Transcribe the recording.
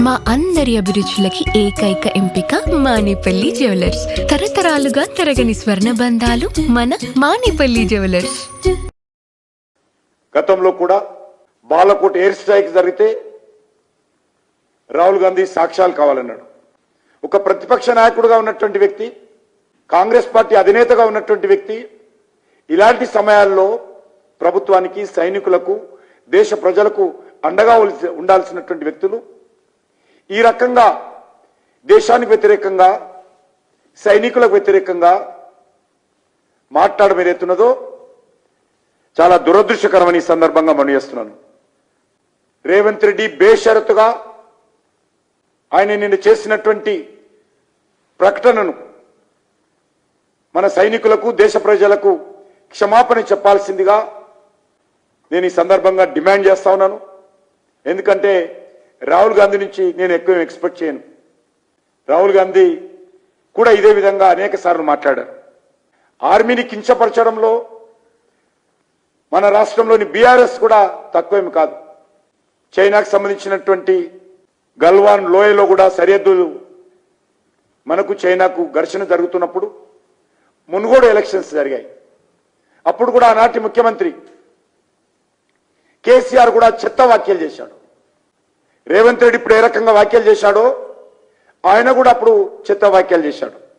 మా అందరి అభిరుచులకి ఏకైక ఎంపిక మానేపల్లి జ్యువెలర్స్. తరతరాలుగా తరగని స్వర్ణ బంధాలు మన మానేపల్లి జ్యువెలర్స్. గతంలో కూడా బాలకోట్ ఎయిర్ స్ట్రైక్ జరిగితే రాహుల్ గాంధీ సాక్ష్యాలు కావాలన్నాడు. ఒక ప్రతిపక్ష నాయకుడుగా ఉన్నటువంటి వ్యక్తి, కాంగ్రెస్ పార్టీ అధినేతగా ఉన్నటువంటి వ్యక్తి ఇలాంటి సమయాల్లో ప్రభుత్వానికి, సైనికులకు, దేశ ప్రజలకు అండగా ఉండాల్సినటువంటి వ్యక్తులు ఈ రకంగా దేశానికి వ్యతిరేకంగా, సైనికులకు వ్యతిరేకంగా మాట్లాడడం ఏదైతున్నదో చాలా దురదృష్టకరమని ఈ సందర్భంగా మనం చేస్తున్నాను. రేవంత్ రెడ్డి బేషరతుగా ఆయన నిన్న చేసినటువంటి ప్రకటనను మన సైనికులకు, దేశ ప్రజలకు క్షమాపణ చెప్పాల్సిందిగా నేను ఈ సందర్భంగా డిమాండ్ చేస్తా ఉన్నాను. ఎందుకంటే రాహుల్ గాంధీ నుంచి నేను ఎక్కువ ఎక్స్పెక్ట్ చేయను. రాహుల్ గాంధీ కూడా ఇదే విధంగా అనేక సార్లు మాట్లాడారు. ఆర్మీని కించపరచడంలో మన రాష్ట్రంలోని బీఆర్ఎస్ కూడా తక్కువేమి కాదు. చైనాకు సంబంధించినటువంటి గల్వాన్ లోయలో కూడా సరిహద్దులు మనకు చైనాకు ఘర్షణ జరుగుతున్నప్పుడు మునుగోడు ఎలక్షన్స్ జరిగాయి. అప్పుడు కూడా ఆనాటి ముఖ్యమంత్రి కేసీఆర్ కూడా చెత్త వ్యాఖ్యలు చేశాడు. రేవంత్ రెడ్డి ఇప్పుడు ఏ రకంగా వ్యాఖ్యలు చేశాడో ఆయన కూడా అప్పుడు చెత్త వ్యాఖ్యలు చేశాడు.